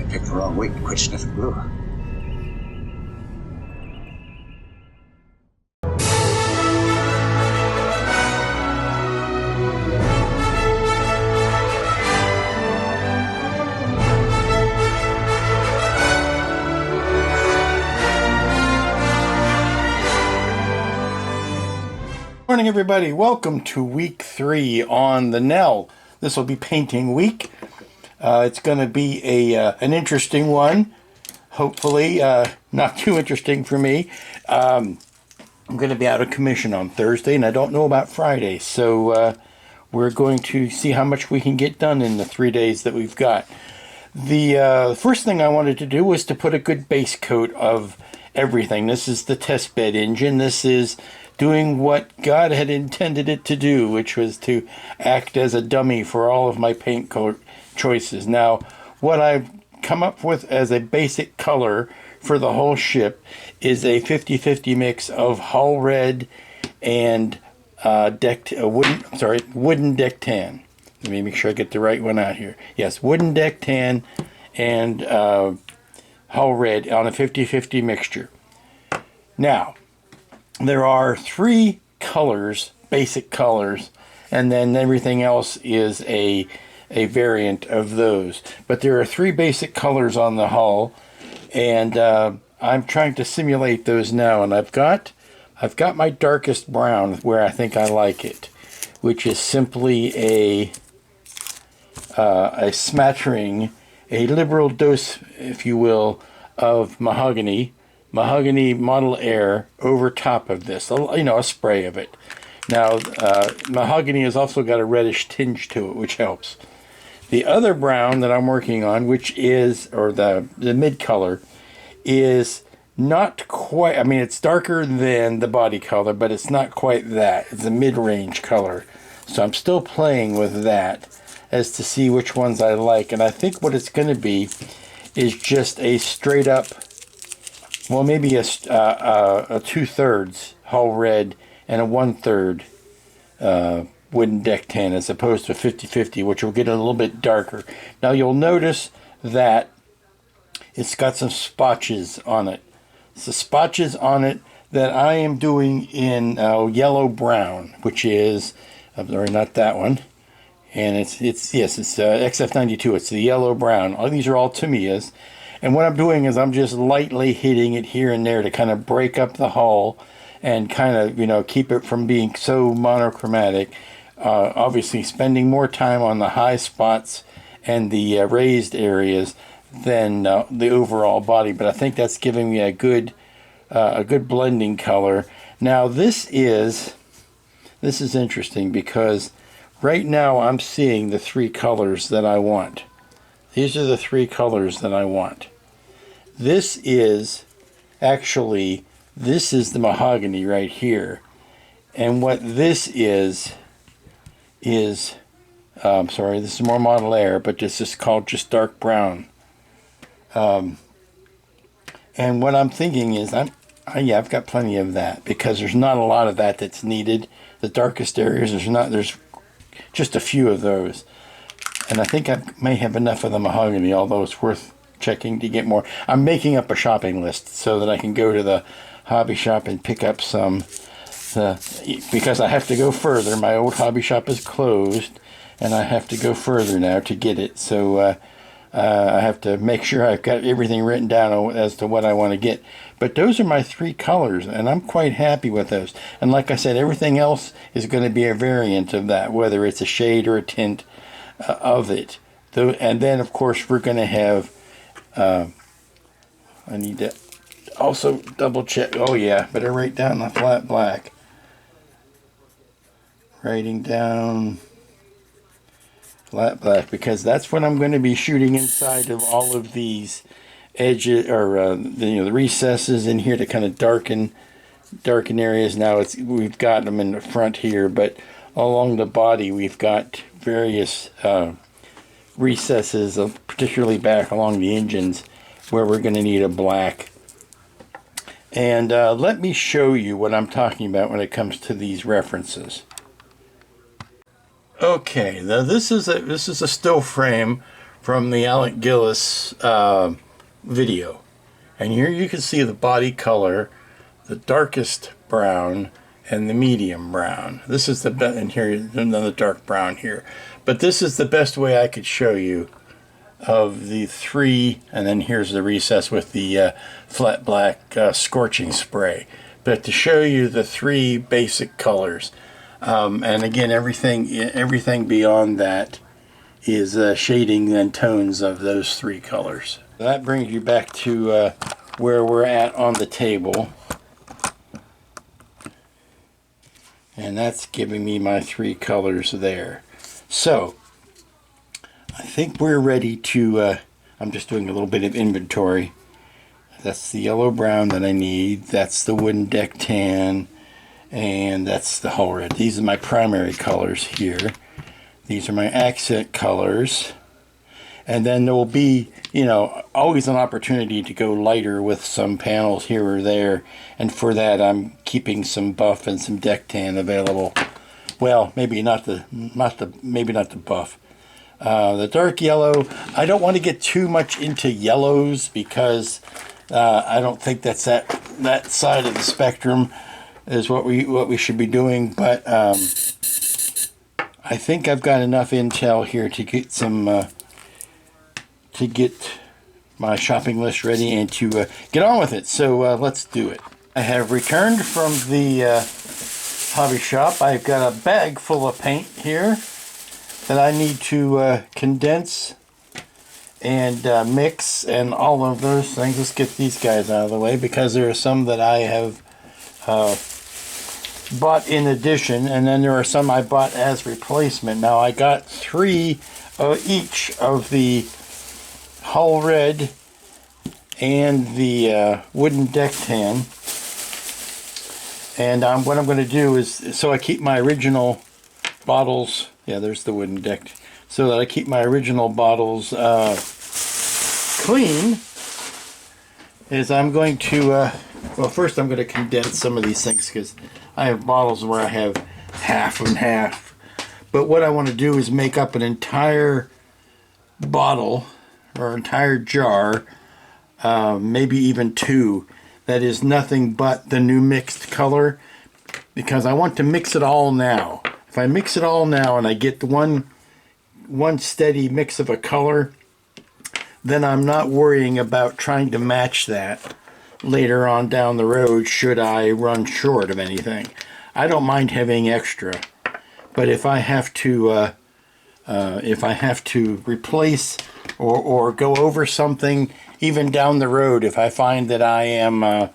Picked the wrong week to quit sniffing glue. Morning, everybody. Welcome to week 3 on the Nell. This will be painting week. It's going to be an interesting one. Hopefully, not too interesting for me. I'm going to be out of commission on Thursday, and I don't know about Friday. So we're going to see how much we can get done in the 3 days that we've got. The first thing I wanted to do was to put a good base coat of everything. This is the test bed engine. This is doing what God had intended it to do, which was to act as a dummy for all of my paint coat choices. Now, what I've come up with as a basic color for the whole ship is a 50-50 mix of hull red and wooden deck tan. Let me make sure I get the right one out here. Yes, wooden deck tan and hull red on a 50-50 mixture. Now, there are 3 colors, basic colors, and then everything else is a variant of those. But there are 3 basic colors on the hull, and I'm trying to simulate those now. And I've got my darkest brown where I think I like it, which is simply a smattering, a liberal dose, if you will, of mahogany Model Air over top of this, a spray of it. Now, mahogany has also got a reddish tinge to it, which helps. The other brown that I'm working on, which is, or the mid color, is not quite, it's darker than the body color, but it's not quite that. It's a mid-range color. So I'm still playing with that as to see which ones I like. And I think what it's going to be is just a straight up, well, maybe a 2/3 hull red and a 1/3 wooden deck tan, as opposed to 50-50, which will get a little bit darker. Now you'll notice that it's got some spotches on it. So spotches on it that I am doing in yellow brown, which is, I'm sorry, not that one. And it's XF92. It's the yellow brown. All these are all Tamiyas. And what I'm doing is I'm just lightly hitting it here and there to kind of break up the hull and kind of, keep it from being so monochromatic. Obviously spending more time on the high spots and the raised areas than the overall body. But I think that's giving me a good blending color. Now this is interesting because right now I'm seeing the 3 colors that I want. These are the 3 colors that I want. This is the mahogany right here. And what this is this is more Model Air, but this is called just dark brown. And what I'm thinking is, I've got plenty of that, because there's not a lot of that that's needed. The darkest areas, there's just a few of those. And I think I may have enough of the mahogany, although it's worth checking to get more. I'm making up a shopping list so that I can go to the hobby shop and pick up some, because I have to go further. My old hobby shop is closed, and I have to go further now to get it. So I have to make sure I've got everything written down as to what I want to get. But those are my 3 colors, and I'm quite happy with those. And like I said, everything else is going to be a variant of that, whether it's a shade or a tint of it. And then, of course, we're going to have, I need to also double check. Oh yeah, better write down the flat black. Writing down flat black, because that's what I'm going to be shooting inside of all of these edges, or the recesses in here, to kind of darken areas. Now we've got them in the front here, but along the body we've got various recesses, particularly back along the engines, where we're going to need a black. And let me show you what I'm talking about when it comes to these references. Okay, now this is a still frame from the Alec Gillis video. And here you can see the body color, the darkest brown and the medium brown. This is the best, and here another dark brown here. But this is the best way I could show you of the three, and then here's the recess with the flat black scorching spray. But to show you the three basic colors, and again, everything beyond that is shading and tones of those three colors. That brings you back to where we're at on the table. And that's giving me my three colors there. So, I think we're ready to, I'm just doing a little bit of inventory. That's the yellow brown that I need. That's the wooden deck tan. And that's the hull red. These are my primary colors here. These are my accent colors. And then there will be, you know, always an opportunity to go lighter with some panels here or there. And for that, I'm keeping some buff and some deck tan available. Well, maybe not the buff. The dark yellow, I don't want to get too much into yellows because I don't think that's that side of the spectrum is what we should be doing. But I think I've got enough intel here to get some to get my shopping list ready and to get on with it. So let's do it. I have returned from the hobby shop. I've got a bag full of paint here that I need to condense and mix and all of those things. Let's get these guys out of the way because there are some that I have bought in addition, and then there are some I bought as replacement. Now I got three each of the hull red and the wooden deck tan. And what I'm going to do is, so I keep my original bottles, yeah, there's the wooden deck, so that I keep my original bottles clean, is I'm going to, well, first I'm going to condense some of these things because I have bottles where I have half and half. But what I want to do is make up an entire bottle or entire jar, maybe even two, that is nothing but the new mixed color, because I want to mix it all now. If I mix it all now and I get one steady mix of a color, then I'm not worrying about trying to match that later on down the road should I run short of anything. I don't mind having extra, but if I have to replace or go over something even down the road, if I find that I am I've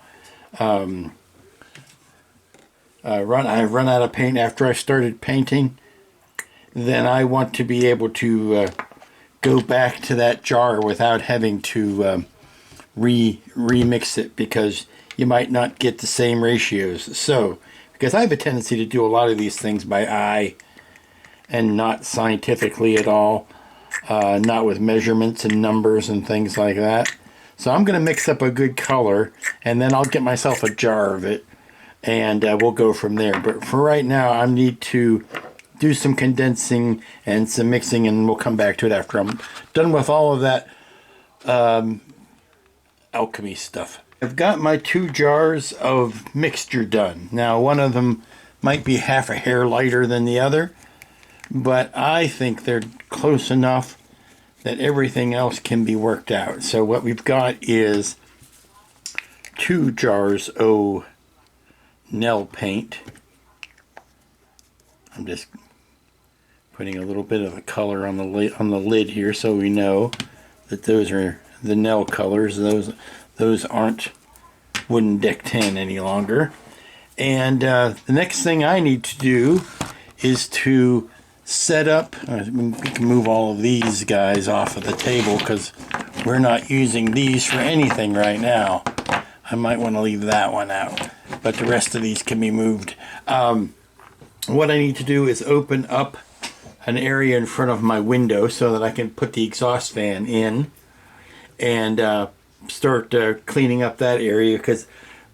run out of paint after I started painting, then I want to be able to go back to that jar without having to remix it, because you might not get the same ratios. So, because I have a tendency to do a lot of these things by eye and not scientifically at all, not with measurements and numbers and things like that. So I'm going to mix up a good color, and then I'll get myself a jar of it, and we'll go from there. But for right now, I need to do some condensing and some mixing, and we'll come back to it after I'm done with all of that alchemy stuff. I've got my 2 jars of mixture done. Now, one of them might be half a hair lighter than the other, but I think they're close enough that everything else can be worked out. So what we've got is 2 jars of Nell paint. I'm just putting a little bit of the color on the lid here, so we know that those are the Nell colors. Those aren't wooden deck tan any longer. And the next thing I need to do is to set up, we can move all of these guys off of the table because we're not using these for anything right now. I might want to leave that one out, but the rest of these can be moved. What I need to do is open up an area in front of my window so that I can put the exhaust fan in and start cleaning up that area, because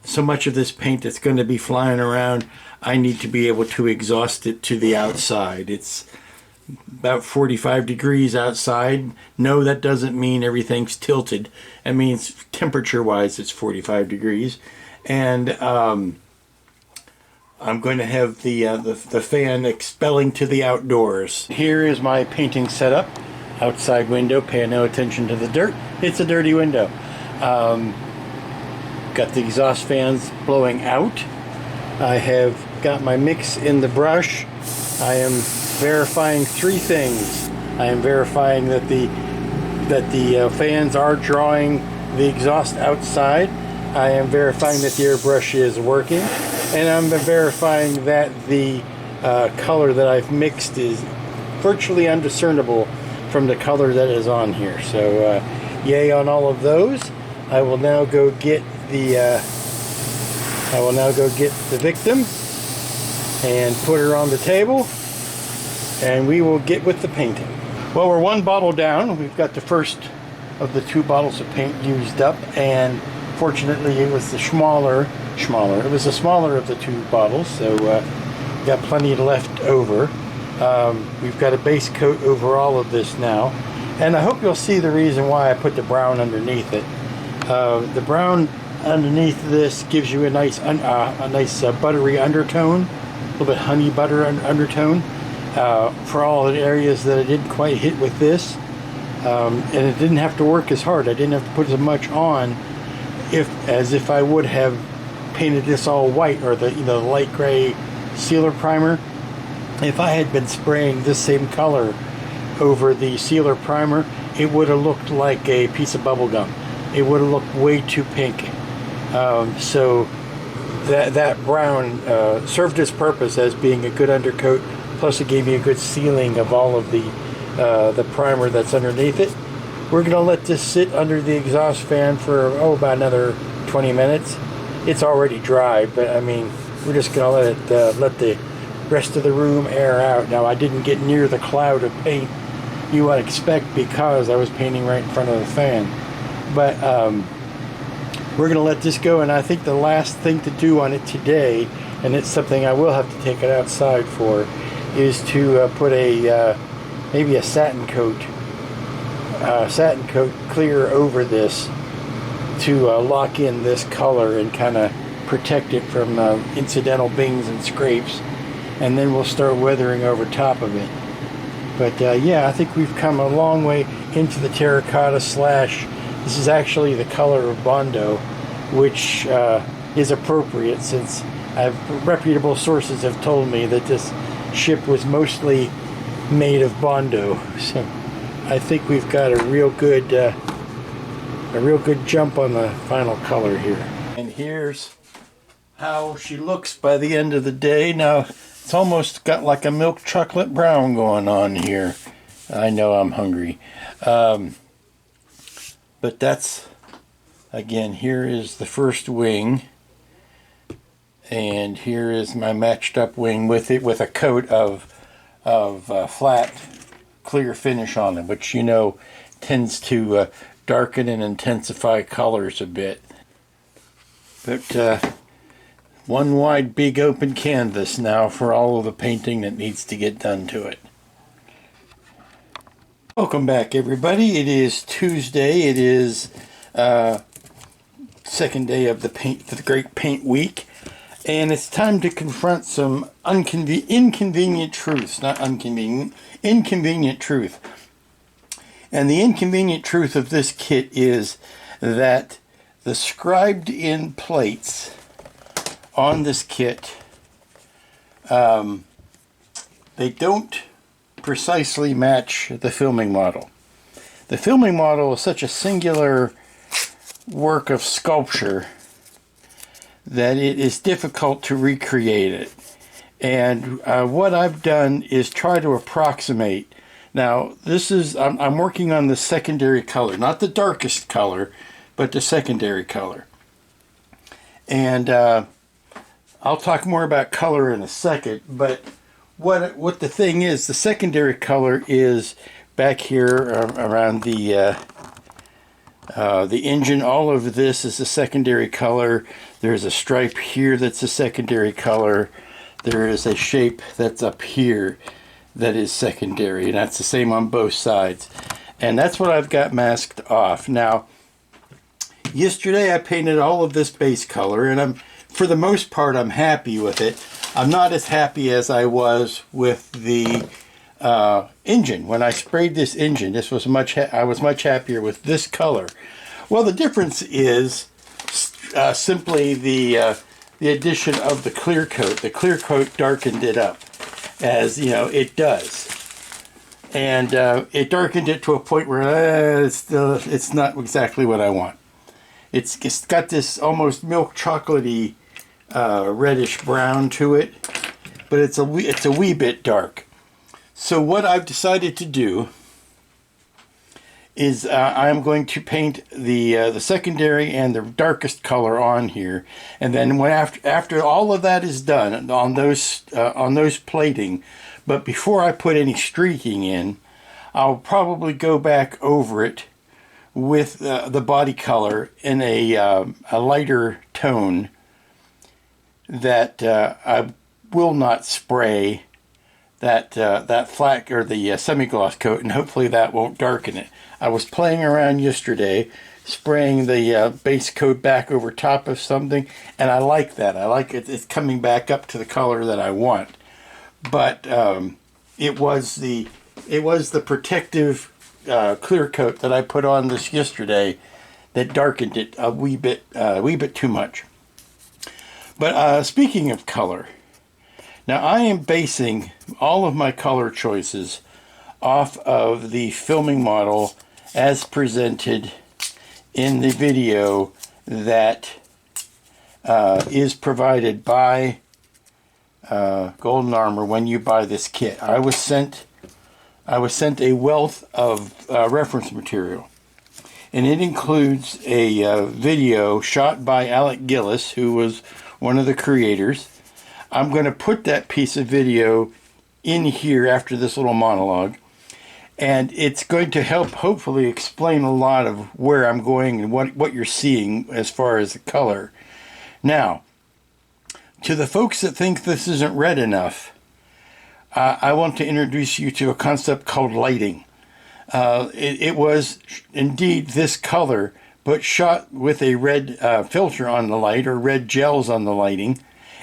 so much of this paint that's going to be flying around, I need to be able to exhaust it to the outside. It's about 45 degrees outside. No, that doesn't mean everything's tilted. It means temperature-wise it's 45 degrees. And I'm going to have the fan expelling to the outdoors. Here is my painting setup. Outside window, pay no attention to the dirt. It's a dirty window. Got the exhaust fans blowing out. I have got my mix in the brush. I am verifying 3 things. I am verifying that the fans are drawing the exhaust outside. I am verifying that the airbrush is working, and I'm verifying that the color that I've mixed is virtually undiscernible from the color that is on here. So yay on all of those. I will now go get the victim and put her on the table, and we will get with the painting. Well, we're 1 bottle down. We've got the first of the 2 bottles of paint used up, and fortunately it was the smaller. It was the smaller of the 2 bottles, so got plenty left over. We've got a base coat over all of this now, and I hope you'll see the reason why I put the brown underneath it. The brown underneath this gives you a nice buttery undertone, a little bit honey butter undertone, for all the areas that I didn't quite hit with this. And it didn't have to work as hard. I didn't have to put as much on as if I would have painted this all white, or the light gray sealer primer. If I had been spraying this same color over the sealer primer, it would have looked like a piece of bubble gum. It would have looked way too pink. So that brown served its purpose as being a good undercoat, plus it gave me a good sealing of all of the primer that's underneath it. We're going to let this sit under the exhaust fan for about another 20 minutes. It's already dry, but I mean, we're just going to let the rest of the room air out. Now, I didn't get near the cloud of paint you would expect because I was painting right in front of the fan. But we're going to let this go, and I think the last thing to do on it today, and it's something I will have to take it outside for, is to put maybe a satin coat clear over this to lock in this color and kind of protect it from incidental bings and scrapes, and then we'll start weathering over top of it. But yeah, I think we've come a long way into the terracotta slash. This is actually the color of Bondo, which is appropriate since reputable sources have told me that this ship was mostly made of Bondo. So I think we've got a real good jump on the final color here. And here's how she looks by the end of the day. Now, it's almost got like a milk chocolate brown going on here. I know I'm hungry. But that's, again, here is the first wing. And here is my matched up wing with it, with a coat of flat, clear finish on it, which, you know, tends to darken and intensify colors a bit. But one wide, big open canvas now for all of the painting that needs to get done to it. Welcome back, everybody. It is Tuesday. It is second day of the Great Paint Week, and it's time to confront some inconvenient truths. Not inconvenient, inconvenient truth. And the inconvenient truth of this kit is that the scribed in plates on this kit, they don't precisely match the filming model. The filming model is such a singular work of sculpture that it is difficult to recreate it. And what I've done is try to approximate. Now, this is, I'm working on the secondary color, not the darkest color, but the secondary color. And I'll talk more about color in a second, but what the thing is, the secondary color is back here around the engine. All of this is the secondary color. There's a stripe here that's a secondary color. There is a shape that's up here that is secondary, and that's the same on both sides. And that's what I've got masked off. Now, yesterday I painted all of this base color, and for the most part, I'm happy with it. I'm not as happy as I was with the engine. When I sprayed this engine, I was much happier with this color. Well, the difference is simply the addition of the clear coat. The clear coat darkened it up, as you know it does, and it darkened it to a point where it's not exactly what I want. It's got this almost milk chocolatey reddish brown to it, but it's a wee bit dark. So what I've decided to do is I'm going to paint the secondary and the darkest color on here, and then after all of that is done on those plating, but before I put any streaking in, I'll probably go back over it with the body color in a lighter tone that I will not spray that flat or the semi-gloss coat, and hopefully that won't darken it. I was playing around yesterday, spraying the base coat back over top of something, and I like that. I like it. It's coming back up to the color that I want. But it was the protective clear coat that I put on this yesterday that darkened it a wee bit too much. But speaking of color, now I am basing all of my color choices off of the filming model as presented in the video that is provided by Golden Armor when you buy this kit. I was sent a wealth of reference material, and it includes a video shot by Alec Gillis, who was one of the creators. I'm going to put that piece of video in here after this little monologue, and it's going to help hopefully explain a lot of where I'm going and what you're seeing as far as the color. Now, to the folks that think this isn't red enough, I want to introduce you to a concept called lighting. It was indeed this color, but shot with a red filter on the light, or red gels on the lighting,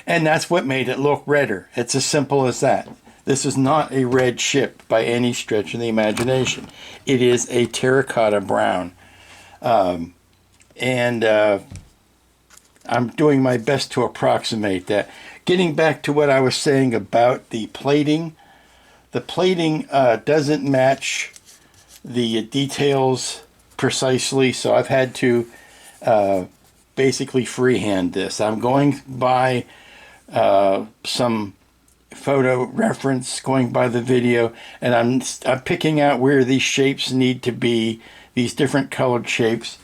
and that's what made it look redder. It's as simple as that. This is not a red ship by any stretch of the imagination. It is a terracotta brown. And I'm doing my best to approximate that. Getting back to what I was saying about the plating doesn't match the details precisely, so I've had to basically freehand this. I'm going by some photo reference, going by the video, and I'm picking out where these shapes need to be, these different colored shapes,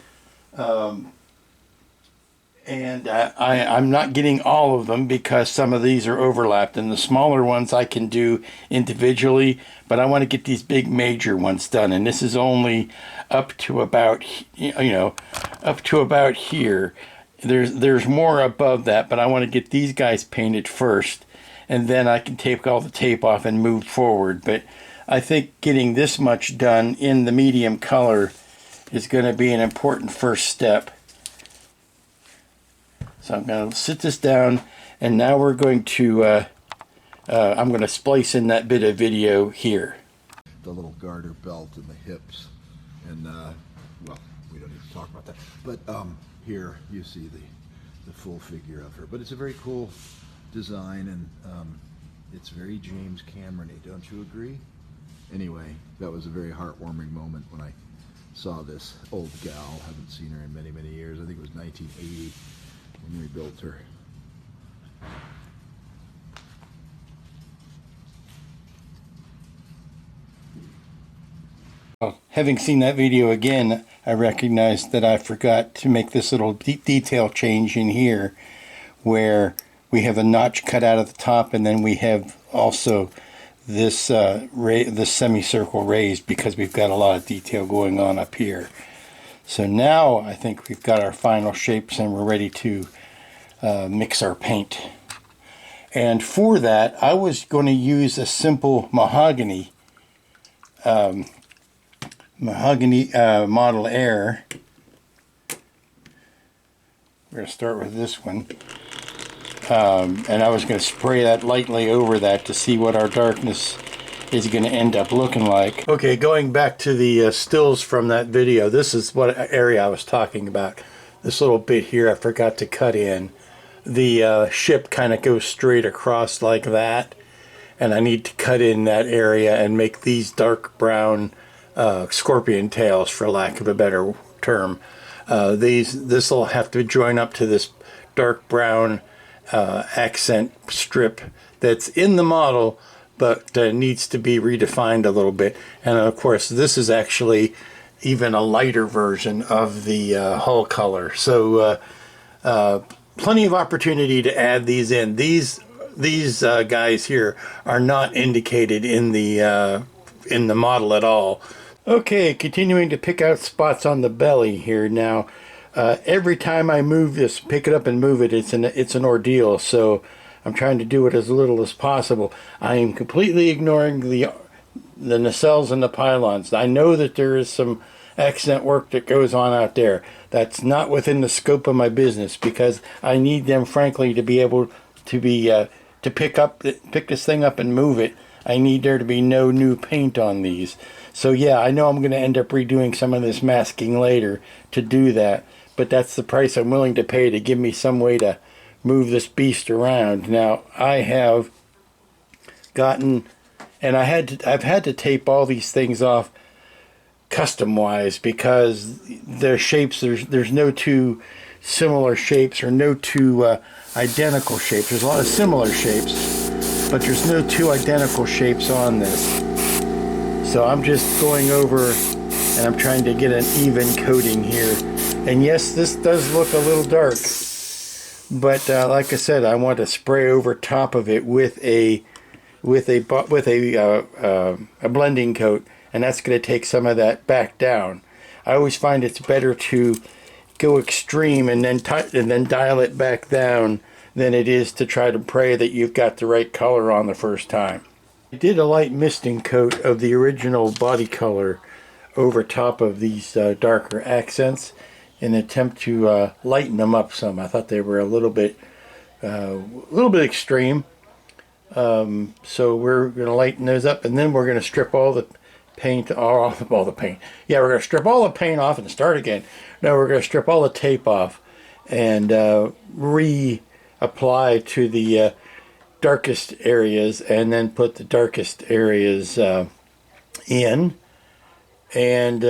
and I'm not getting all of them because some of these are overlapped, and the smaller ones I can do individually, but I want to get these big major ones done, and this is only up to about, up to about here. There's more above that, but I want to get these guys painted first, and then I can take all the tape off and move forward. But I think getting this much done in the medium color is going to be an important first step. So I'm going to sit this down, and now we're going to, I'm going to splice in that bit of video here. The little garter belt and the hips, and well, we don't need to talk about that. But here you see the full figure of her. But it's a very cool design, and it's very James Cameron-y, don't you agree? Anyway, that was a very heartwarming moment when I saw this old gal. Haven't seen her in many, many years. I think it was 1980 when we built her. Well, having seen that video again, I recognized that I forgot to make this little detail change in here, where we have a notch cut out of the top, and then we have also this this semicircle raised because we've got a lot of detail going on up here. So now I think we've got our final shapes and we're ready to mix our paint. And for that, I was going to use a simple mahogany Model Air. We're going to start with this one. And I was going to spray that lightly over that to see what our darkness is going to end up looking like. Okay, going back to the stills from that video, this is what area I was talking about. This little bit here I forgot to cut in. The ship kind of goes straight across like that, and I need to cut in that area and make these dark brown scorpion tails, for lack of a better term. This will have to join up to this dark brown accent strip that's in the model, but needs to be redefined a little bit. And of course, this is actually even a lighter version of the hull color. So plenty of opportunity to add these in. These guys here are not indicated in the model at all. Okay, continuing to pick out spots on the belly here now. Every time I move this, pick it up and move it, it's an ordeal. So I'm trying to do it as little as possible. I am completely ignoring the nacelles and the pylons. I know that there is some accent work that goes on out there. That's not within the scope of my business, because I need them, frankly, to be able to pick this thing up and move it. I need there to be no new paint on these. So yeah, I know I'm going to end up redoing some of this masking later to do that, but that's the price I'm willing to pay to give me some way to move this beast around. Now I have gotten, and I've had to tape all these things off custom wise, because their shapes, there's no two similar shapes, or no two identical shapes. There's a lot of similar shapes, but there's no two identical shapes on this. So I'm just going over and I'm trying to get an even coating here. And yes, this does look a little dark, but like I said, I want to spray over top of it with a blending coat, and that's going to take some of that back down. I always find it's better to go extreme and then dial it back down than it is to try to pray that you've got the right color on the first time. I did a light misting coat of the original body color over top of these darker accents in an attempt to lighten them up some. I thought they were a little bit extreme. So we're going to lighten those up, and then we're going to strip all the paint off. All the paint. Yeah, we're going to strip all the paint off and start again. No, we're going to strip all the tape off and reapply to the darkest areas, and then put the darkest areas in. And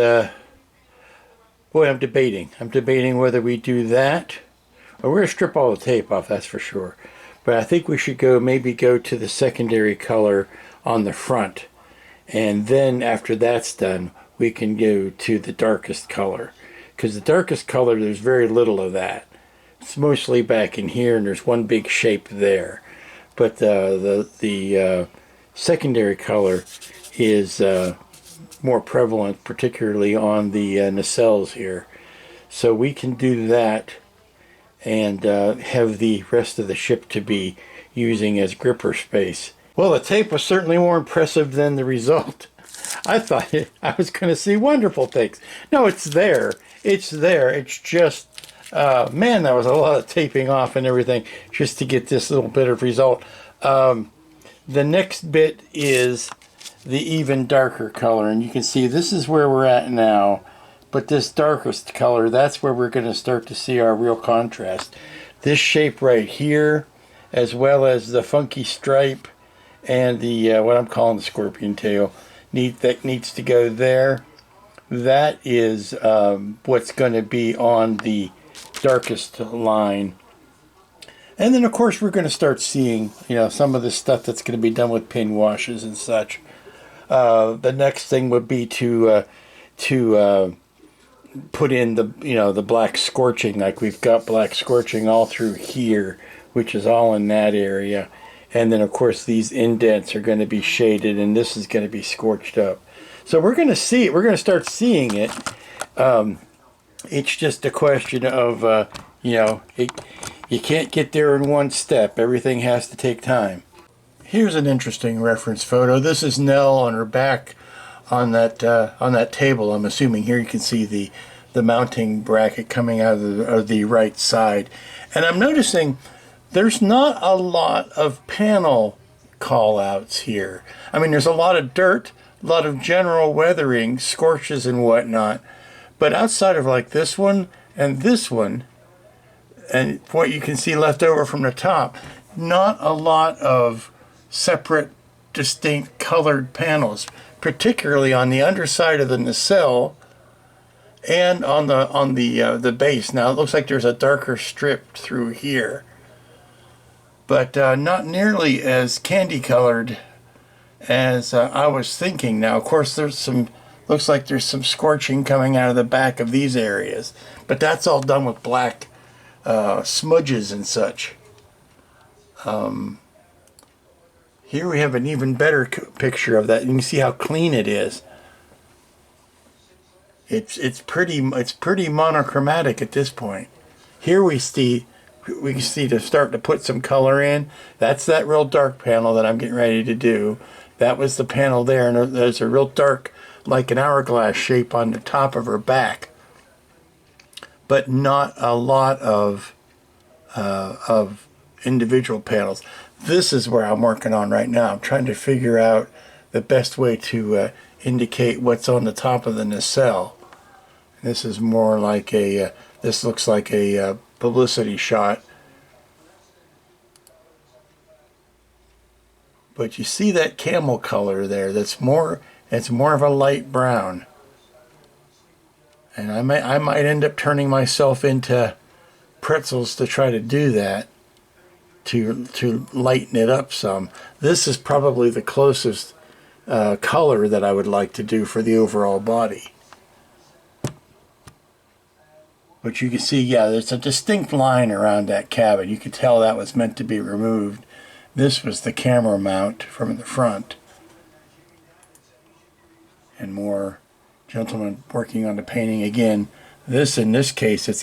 boy, I'm debating whether we do that, or we're going to strip all the tape off, that's for sure. But I think we should maybe go to the secondary color on the front, and then after that's done, we can go to the darkest color, because the darkest color, there's very little of that. It's mostly back in here, and there's one big shape there. But the secondary color is more prevalent, particularly on the nacelles here. So we can do that and have the rest of the ship to be using as gripper space. Well, the tape was certainly more impressive than the result. I thought I was going to see wonderful things. No, it's there. It's there. It's just, man, that was a lot of taping off and everything just to get this little bit of result. The next bit is the even darker color, and you can see this is where we're at now, but this darkest color, that's where we're going to start to see our real contrast. This shape right here, as well as the funky stripe and the what I'm calling the scorpion tail, that needs to go there. That is what's going to be on the darkest line. And then of course we're going to start seeing, some of the stuff that's going to be done with pin washes and such. The next thing would be to put in the black scorching, like we've got black scorching all through here, which is all in that area. And then of course these indents are going to be shaded, and this is going to be scorched up. So we're going to see it. We're going to start seeing it. It's just a question of, You can't get there in one step. Everything has to take time. Here's an interesting reference photo. This is Nell on her back on that table. I'm assuming here you can see the mounting bracket coming out of the right side. And I'm noticing there's not a lot of panel call-outs here. I mean, there's a lot of dirt, a lot of general weathering, scorches and whatnot. But outside of like this one and this one, and what you can see left over from the top, not a lot of separate, distinct colored panels, particularly on the underside of the nacelle and on the base. Now it looks like there's a darker strip through here, but not nearly as candy colored as I was thinking. Now, of course, looks like there's some scorching coming out of the back of these areas, but that's all done with black smudges and such. Here we have an even better picture of that. You can see how clean it is. It's pretty monochromatic at this point. Here we can see to start to put some color in. That's that real dark panel that I'm getting ready to do. That was the panel there, and there's a real dark, like an hourglass shape on the top of her back. But not a lot of individual panels. This is where I'm working on right now. I'm trying to figure out the best way to indicate what's on the top of the nacelle. This is more like this looks like a publicity shot. But you see that camel color there, it's more of a light brown. And I might end up turning myself into pretzels to try to do that, to lighten it up some. This is probably the closest color that I would like to do for the overall body. But you can see, yeah, there's a distinct line around that cabin. You could tell that was meant to be removed. This was the camera mount from the front. And more gentlemen working on the painting again. This, in this case, it's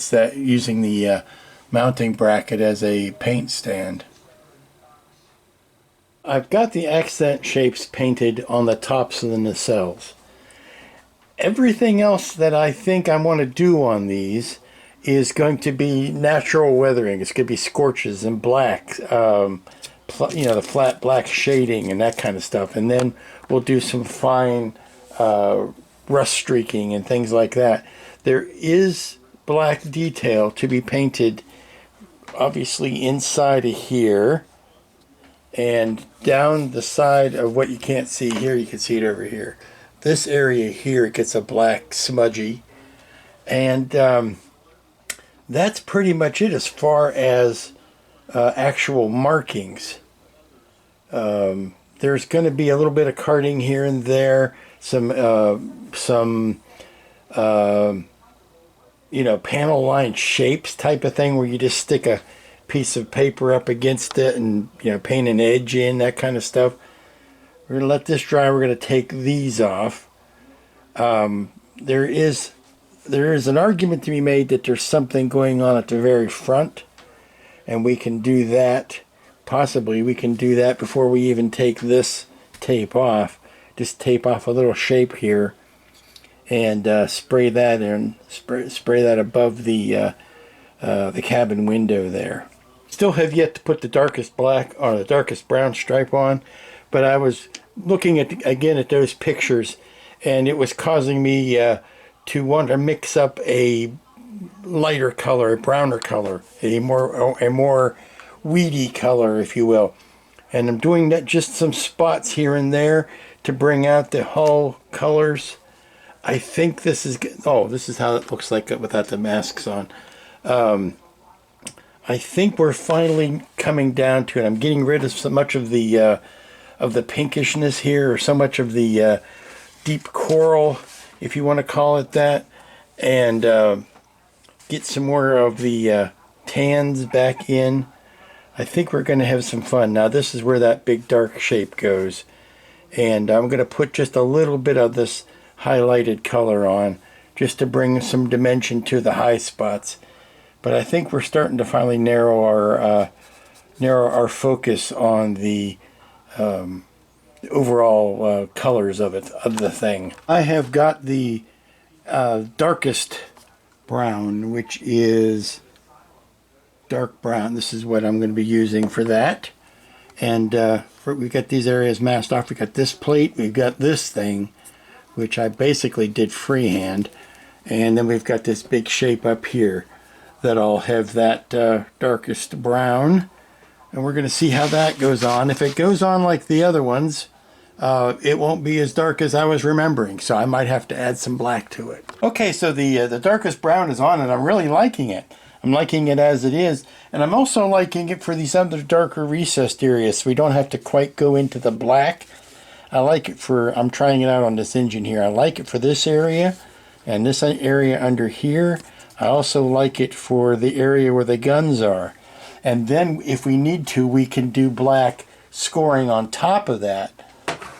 that using the mounting bracket as a paint stand. I've got the accent shapes painted on the tops of the nacelles. Everything else that I think I want to do on these is going to be natural weathering. It's going to be scorches and black, the flat black shading and that kind of stuff. And then we'll do some fine rust streaking and things like that. There is black detail to be painted, obviously inside of here and down the side of what you can't see here. You can see it over here. This area here, it gets a black smudgy, and that's pretty much it as far as actual markings. There's going to be a little bit of carding here and there, some panel line shapes type of thing where you just stick a piece of paper up against it and paint an edge in, that kind of stuff. We're going to let this dry. We're going to take these off. There is an argument to be made that there's something going on at the very front, and we can do that. Possibly we can do that before we even take this tape off. Just tape off a little shape here and spray that in. Spray that above the cabin window there. Still have yet to put the darkest black or the darkest brown stripe on, but I was looking again at those pictures, and it was causing me to want to mix up a lighter color, a browner color, a more weedy color, if you will. And I'm doing that, just some spots here and there to bring out the hull colors. I think this is how it looks like without the masks on. I think we're finally coming down to it. I'm getting rid of so much of the pinkishness here, or so much of the deep coral, if you want to call it that, and get some more of the tans back in. I think we're going to have some fun. Now this is where that big dark shape goes, and I'm going to put just a little bit of this highlighted color on just to bring some dimension to the high spots. But I think we're starting to finally narrow our focus on the overall colors of the thing. I have got the darkest brown, which is dark brown. This is what I'm going to be using for that. And we've got these areas masked off. We've got this plate, we've got this thing, which I basically did freehand, and then we've got this big shape up here that I'll have that darkest brown, and we're going to see how that goes on. If it goes on like the other ones, it won't be as dark as I was remembering, so I might have to add some black to it. Okay, so the darkest brown is on, and I'm really liking it. I'm liking it as it is, and I'm also liking it for these other darker recessed areas, so we don't have to quite go into the black. I like it for, I'm trying it out on this engine here, I like it for this area, and this area under here. I also like it for the area where the guns are. And then if we need to, we can do black scoring on top of that.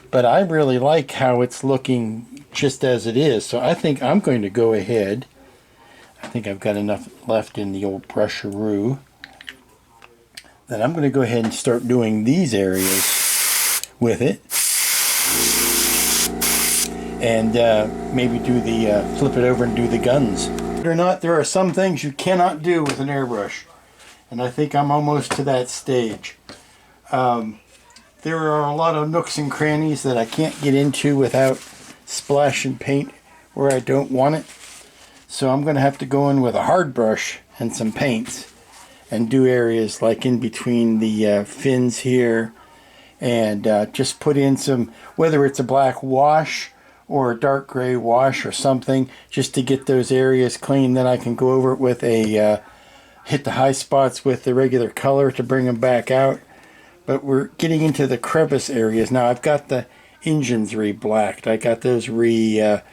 But I really like how it's looking just as it is, so I think I'm going to go ahead. I think I've got enough left in the old brusheroo that I'm going to go ahead and start doing these areas with it. And maybe do the flip it over and do the guns. Or not, there are some things you cannot do with an airbrush, and I think I'm almost to that stage. There are a lot of nooks and crannies that I can't get into without splashing paint where I don't want it. So I'm going to have to go in with a hard brush and some paints and do areas like in between the fins here, and just put in some, whether it's a black wash or a dark gray wash or something, just to get those areas clean. Then I can go over it with a hit the high spots with the regular color to bring them back out. But we're getting into the crevice areas now. I've got the engines re-blacked. I got those re-dirtied.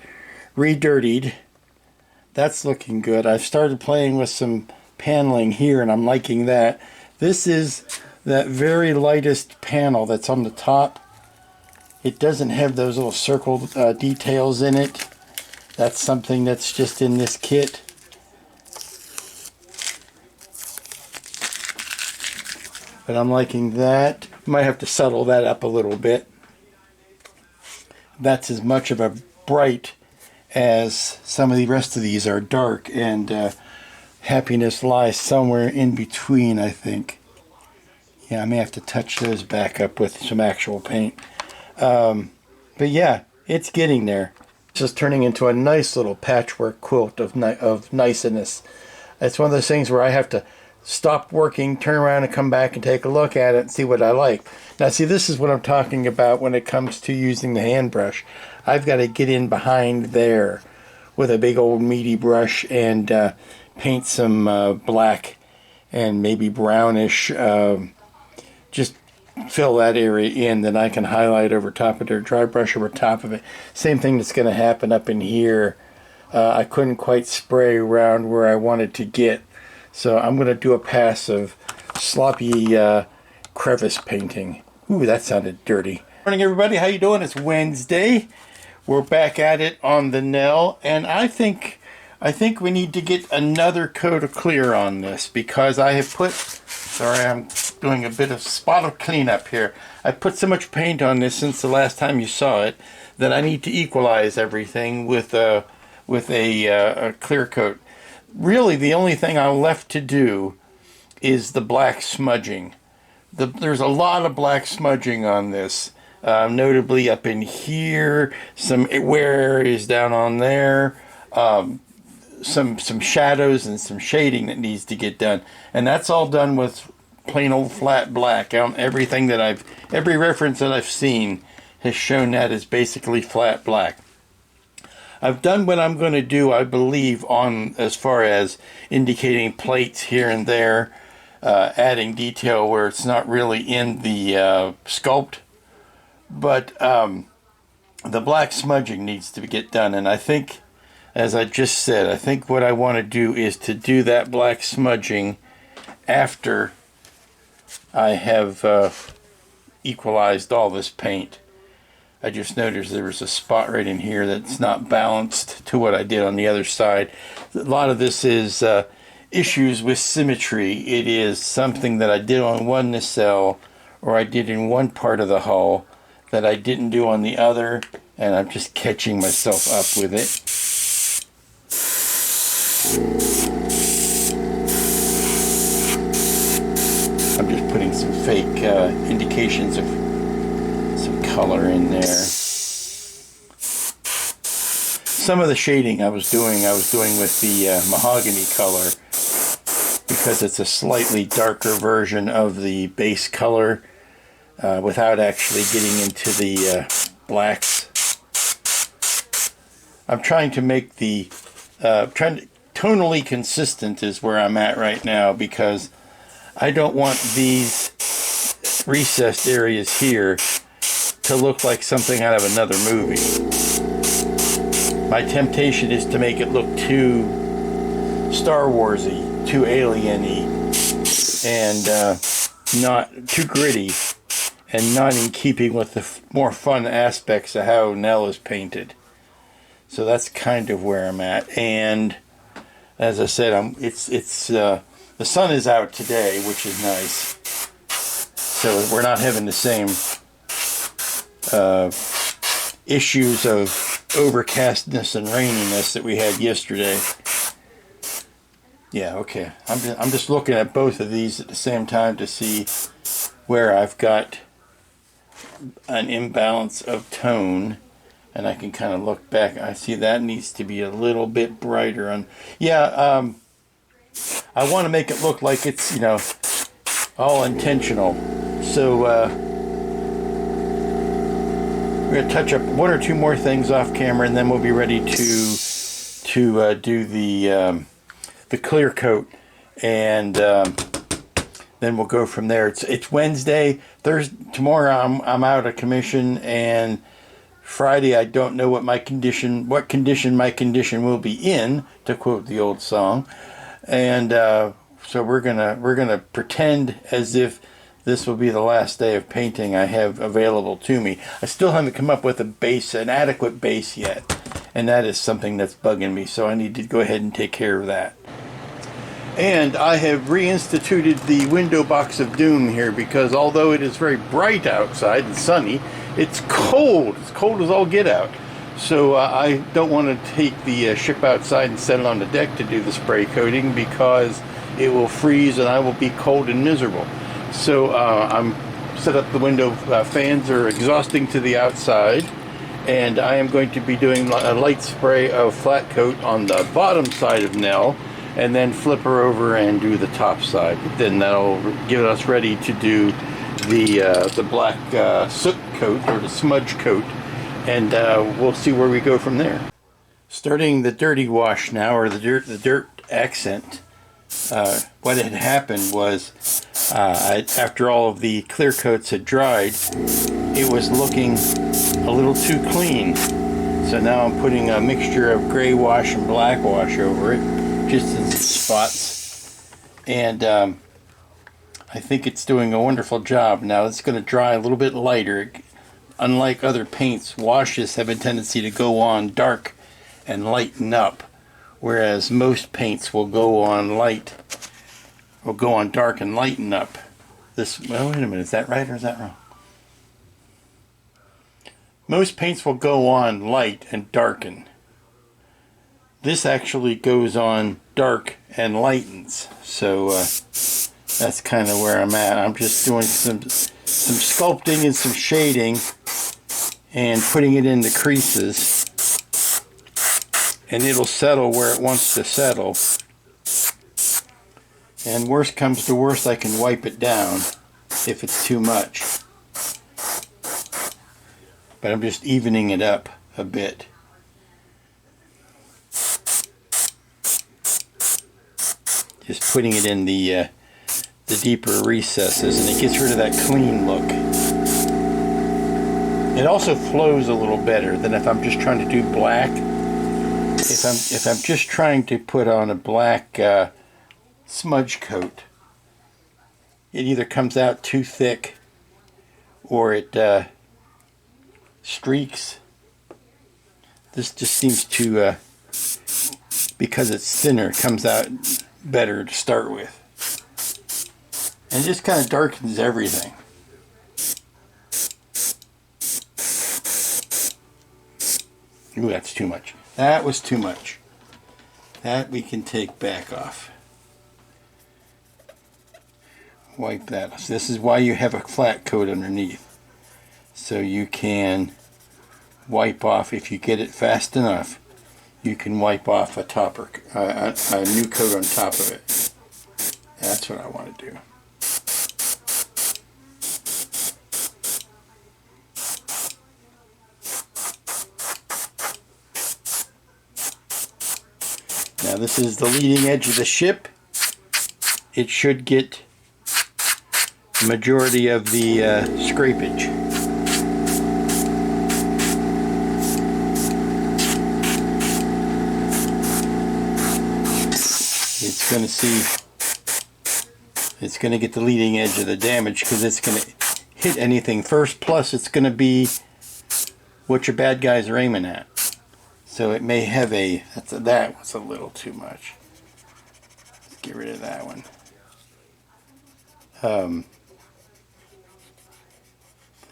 That's looking good. I've started playing with some paneling here, and I'm liking that. This is that very lightest panel that's on the top. It doesn't have those little circle details in it. That's something that's just in this kit. But I'm liking that. Might have to settle that up a little bit. That's as much of a bright as some of the rest of these are dark, and happiness lies somewhere in between, I think. Yeah, I may have to touch those back up with some actual paint. But yeah, it's getting there. It's just turning into a nice little patchwork quilt of niceness. It's one of those things where I have to stop working, turn around and come back and take a look at it and see what I like. Now see, this is what I'm talking about when it comes to using the hand brush. I've got to get in behind there with a big old meaty brush and paint some black and maybe brownish, just fill that area in, then I can highlight over top of it or dry brush over top of it. Same thing that's going to happen up in here. I couldn't quite spray around where I wanted to get, so I'm going to do a pass of sloppy crevice painting. Ooh, that sounded dirty. Morning everybody, how you doing? It's Wednesday. We're back at it on the Nell, and I think we need to get another coat of clear on this, because I have put, sorry, I'm doing a bit of spot of cleanup here. I put so much paint on this since the last time you saw it that I need to equalize everything with a clear coat. Really, the only thing I'm left to do is the black smudging. There's a lot of black smudging on this, notably up in here, some areas down on there, some shadows and some shading that needs to get done, and that's all done with plain old flat black. Everything that every reference that I've seen has shown that as basically flat black. I've done what I'm going to do, I believe, on as far as indicating plates here and there, adding detail where it's not really in the sculpt, but the black smudging needs to get done, and I think, as I just said, I think what I want to do is to do that black smudging after I have equalized all this paint. I just noticed there was a spot right in here that's not balanced to what I did on the other side. A lot of this is issues with symmetry. It is something that I did on one nacelle, or I did in one part of the hull that I didn't do on the other, and I'm just catching myself up with it. I'm just putting some fake indications of some color in there. Some of the shading I was doing with the mahogany color, because it's a slightly darker version of the base color without actually getting into the blacks. I'm trying to make the tonally consistent is where I'm at right now, because I don't want these recessed areas here to look like something out of another movie. My temptation is to make it look too Star Warsy, too alien-y, and not too gritty, and not in keeping with the more fun aspects of how Nell is painted. So that's kind of where I'm at. And as I said, the sun is out today, which is nice. So we're not having the same issues of overcastness and raininess that we had yesterday. Yeah, okay. I'm just looking at both of these at the same time to see where I've got an imbalance of tone, and I can kind of look back. I see that needs to be a little bit brighter on. Yeah, I want to make it look like it's, you know, all intentional. So we're going to touch up one or two more things off camera, and then we'll be ready to do the clear coat, and then we'll go from there. It's Wednesday. Tomorrow I'm out of commission, and Friday I don't know what condition my condition will be in, to quote the old song. And so we're gonna pretend as if this will be the last day of painting I have available to me. I still haven't come up with an adequate base yet, and that is something that's bugging me, so I need to go ahead and take care of that. And I have reinstituted the window box of doom here, because although it is very bright outside and sunny, it's cold. It's cold as all get out. So I don't want to take the ship outside and set it on the deck to do the spray coating, because it will freeze and I will be cold and miserable. So I'm set up the window fans are exhausting to the outside, and I am going to be doing a light spray of flat coat on the bottom side of Nell, and then flip her over and do the top side. But then that'll get us ready to do the black soot coat, or the smudge coat, and we'll see where we go from there. Starting the dirty wash now, or the dirt accent. What had happened was, after all of the clear coats had dried, it was looking a little too clean. So now I'm putting a mixture of gray wash and black wash over it, just in some spots. And I think it's doing a wonderful job. Now it's going to dry a little bit lighter. Unlike other paints, washes have a tendency to go on dark and lighten up, whereas most paints will go on dark and lighten up. Well, wait a minute, is that right or is that wrong? Most paints will go on light and darken. This actually goes on dark and lightens. So that's kind of where I'm at. I'm just doing some sculpting and some shading and putting it in the creases, and it'll settle where it wants to settle. And worst comes to worst, I can wipe it down if it's too much. But I'm just evening it up a bit. Just putting it in the deeper recesses, and it gets rid of that clean look. It also flows a little better than if I'm just trying to do black. If I'm just trying to put on a black smudge coat, it either comes out too thick or it streaks. This just seems to, because it's thinner, it comes out better to start with. And just kind of darkens everything. Ooh, that's too much. That was too much. That we can take back off. Wipe that off. This is why you have a flat coat underneath. So you can wipe off, if you get it fast enough, you can wipe off a topper, a new coat on top of it. That's what I want to do. Now this is the leading edge of the ship. It should get the majority of the scrapage. It's going to see, it's going to get the leading edge of the damage because it's going to hit anything first, plus it's going to be what your bad guys are aiming at. So it may have that was a little too much. Let's get rid of that one.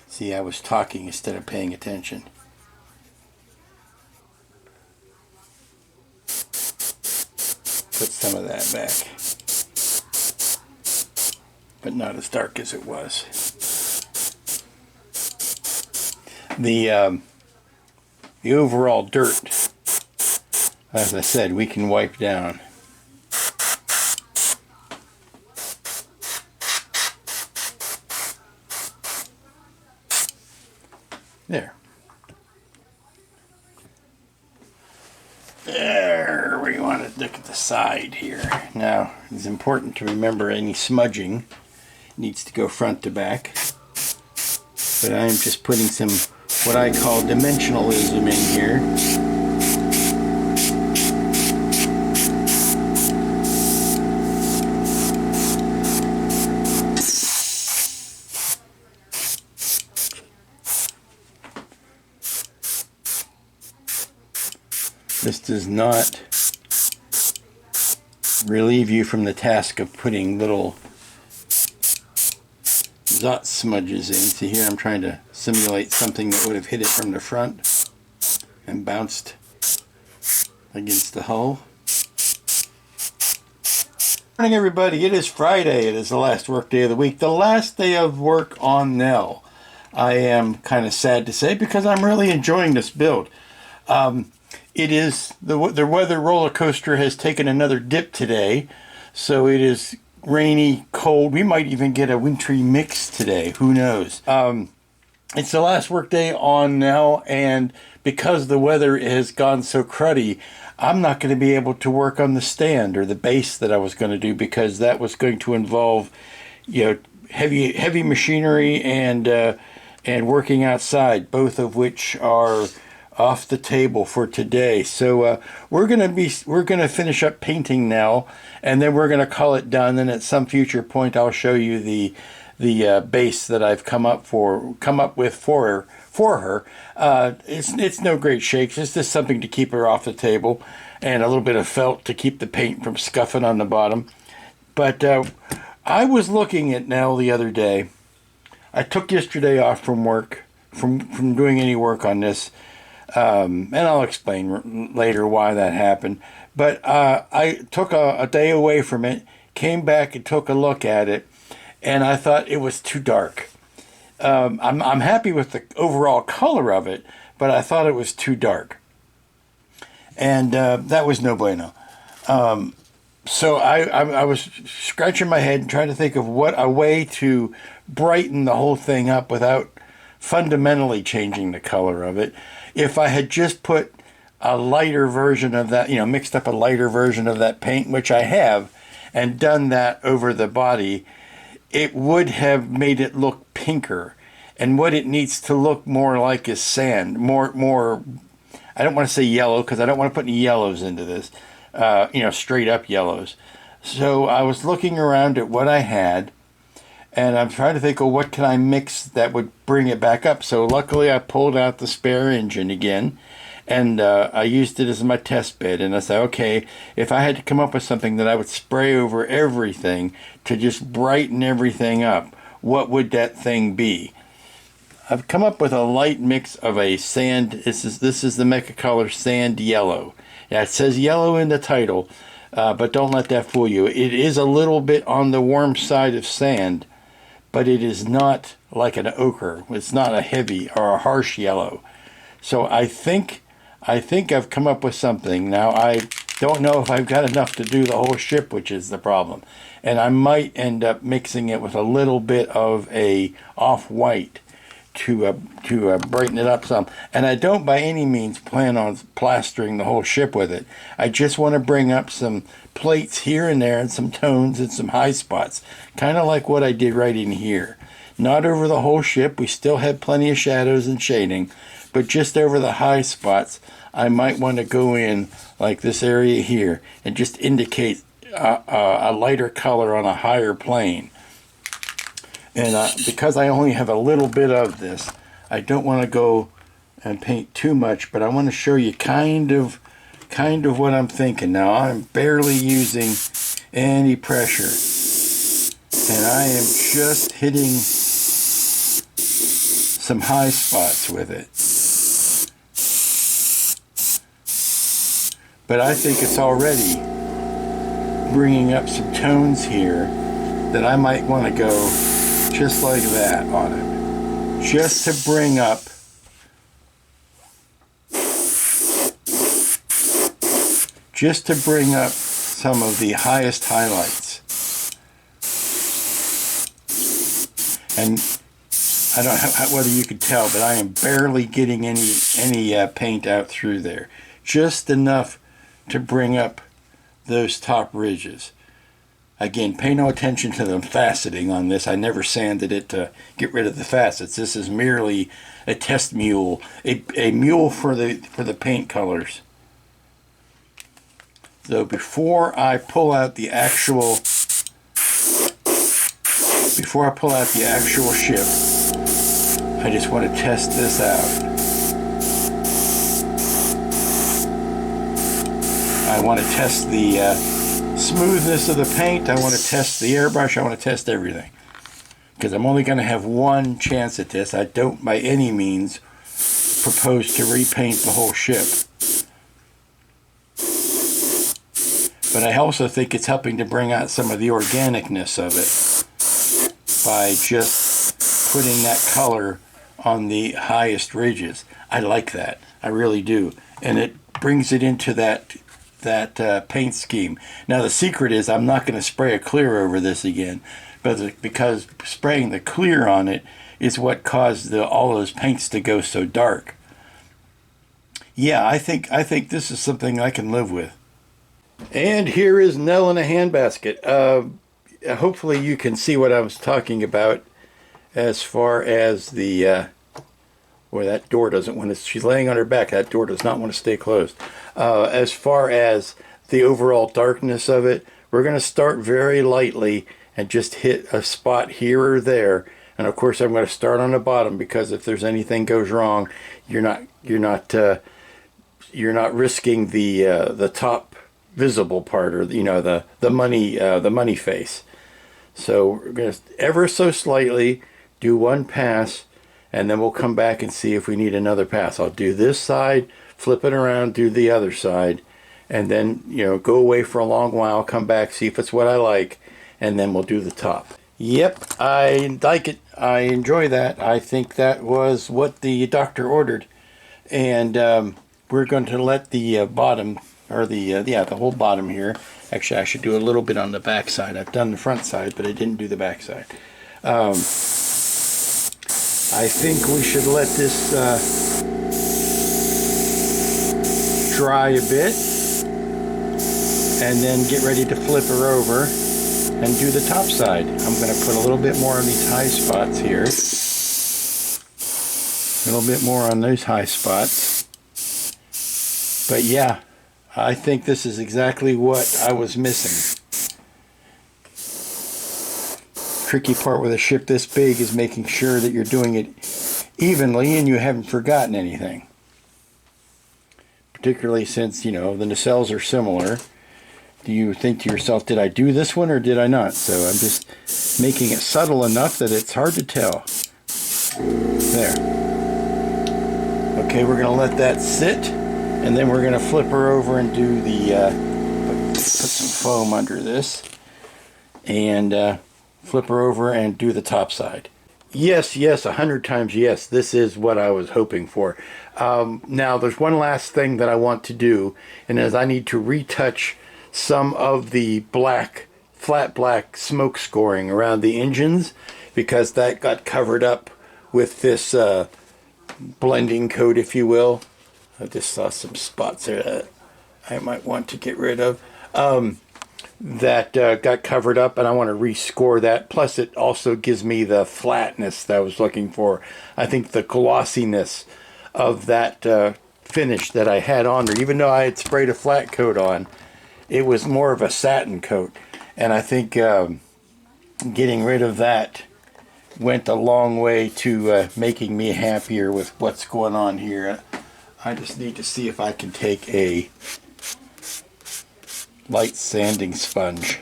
See, I was talking instead of paying attention. Put some of that back. But not as dark as it was. The overall dirt, as I said, we can wipe down. There. There, we want to look at the side here. Now, it's important to remember any smudging needs to go front to back. But I'm just putting some, what I call dimensionalism in here. This does not relieve you from the task of putting little dot smudges in. See here, I'm trying to simulate something that would have hit it from the front and bounced against the hull. Good morning, everybody. It is Friday. It is the last work day of the week, the last day of work on Nell. I am kind of sad to say because I'm really enjoying this build. It is the weather roller coaster has taken another dip today, so it is rainy, cold. We might even get a wintry mix today. Who knows? It's the last work day on now, and because the weather has gone so cruddy, I'm not going to be able to work on the stand or the base that I was going to do, because that was going to involve, you know, heavy machinery and working outside, both of which are off the table for today. So we're gonna finish up painting now, and then we're gonna call it done. And at some future point, I'll show you the base that I've come up with for her. It's no great shakes. It's just something to keep her off the table, and a little bit of felt to keep the paint from scuffing on the bottom. But I was looking at Nell the other day. I took yesterday off from work, from doing any work on this. And I'll explain later why that happened. But I took a day away from it, came back and took a look at it, and I thought it was too dark. I'm happy with the overall color of it, but I thought it was too dark. And that was no bueno. So I was scratching my head and trying to think of what a way to brighten the whole thing up without fundamentally changing the color of it. If I had just put a lighter version of that, mixed up a lighter version of that paint, which I have, and done that over the body, it would have made it look pinker. And what it needs to look more like is sand. More. I don't want to say yellow, because I don't want to put any yellows into this. Straight up yellows. So I was looking around at what I had, and I'm trying to think of what can I mix that would bring it back up. So luckily I pulled out the spare engine again, And I used it as my test bed, and I said, okay, if I had to come up with something that I would spray over everything to just brighten everything up, what would that thing be? I've come up with a light mix of a sand. This is the Mecha Color Sand Yellow. Yeah, it says yellow in the title, but don't let that fool you. It is a little bit on the warm side of sand, but it is not like an ochre. It's not a heavy or a harsh yellow. So I think I've come up with something. Now, I don't know if I've got enough to do the whole ship, which is the problem. And I might end up mixing it with a little bit of a off-white to brighten it up some. And I don't by any means plan on plastering the whole ship with it. I just want to bring up some plates here and there and some tones and some high spots. Kind of like what I did right in here. Not over the whole ship. We still have plenty of shadows and shading. But just over the high spots, I might want to go in like this area here and just indicate a lighter color on a higher plane. And because I only have a little bit of this, I don't want to go and paint too much, but I want to show you kind of what I'm thinking. Now, I'm barely using any pressure, and I am just hitting some high spots with it. But I think it's already bringing up some tones here that I might want to go just like that on it. Just to bring up some of the highest highlights. And I don't know whether you could tell, but I am barely getting any paint out through there. Just enough to bring up those top ridges. Again, pay no attention to the faceting on this. I never sanded it to get rid of the facets. This is merely a test mule, a mule for the paint colors. So before I pull out the actual ship, I just want to test this out. I want to test the smoothness of the paint. I want to test the airbrush. I want to test everything. Because I'm only going to have one chance at this. I don't by any means propose to repaint the whole ship. But I also think it's helping to bring out some of the organicness of it by just putting that color on the highest ridges. I like that. I really do. And it brings it into that paint scheme. Now the secret is I'm not going to spray a clear over this again, but because spraying the clear on it is what caused all those paints to go so dark. Yeah, I think this is something I can live with. And here is Nell in a handbasket. Hopefully you can see what I was talking about as far as the where that door doesn't want to, she's laying on her back, that door does not want to stay closed. As far as the overall darkness of it, we're going to start very lightly and just hit a spot here or there. And of course I'm going to start on the bottom, because if there's anything goes wrong, you're not risking the top visible part, or the money face. So we're going to ever so slightly do one pass, and then we'll come back and see if we need another pass. I'll do this side, flip it around, do the other side, and then go away for a long while, come back, see if it's what I like, and then we'll do the top. Yep, I like it. I enjoy that. I think that was what the doctor ordered, and we're going to let the bottom, or the whole bottom here. Actually, I should do a little bit on the back side. I've done the front side, but I didn't do the back side. I think we should let this dry a bit, and then get ready to flip her over and do the top side. I'm going to put a little bit more on these high spots here. A little bit more on those high spots. But yeah, I think this is exactly what I was missing. Tricky part with a ship this big is making sure that you're doing it evenly and you haven't forgotten anything. particularly since, you know, the nacelles are similar. Do you think to yourself, did I do this one or did I not? So I'm just making it subtle enough that it's hard to tell. There. Okay, we're going to let that sit, and then we're going to flip her over and do the, put some foam under this, and flip her over and do the top side. Yes, 100 times yes, this is what I was hoping for. Now, there's one last thing that I want to do, and is I need to retouch some of the flat black smoke scoring around the engines, because that got covered up with this blending coat, if you will. I just saw some spots there that I might want to get rid of. That got covered up, and I want to rescore that. Plus, it also gives me the flatness that I was looking for. I think the glossiness of that finish that I had on there, even though I had sprayed a flat coat on, it was more of a satin coat. And I think getting rid of that went a long way to making me happier with what's going on here. I just need to see if I can take a light sanding sponge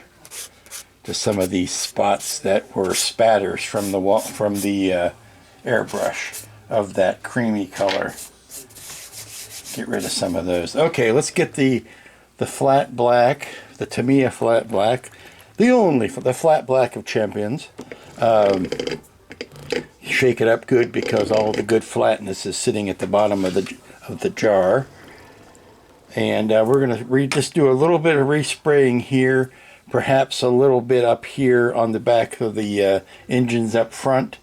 to some of these spots that were spatters from the airbrush of that creamy color. Get rid of some of those. Okay, let's get the flat black, the Tamiya flat black, the flat black of champions. Shake it up good, because all the good flatness is sitting at the bottom of the jar. And we're going to just do a little bit of respraying here, perhaps a little bit up here on the back of the engines up front,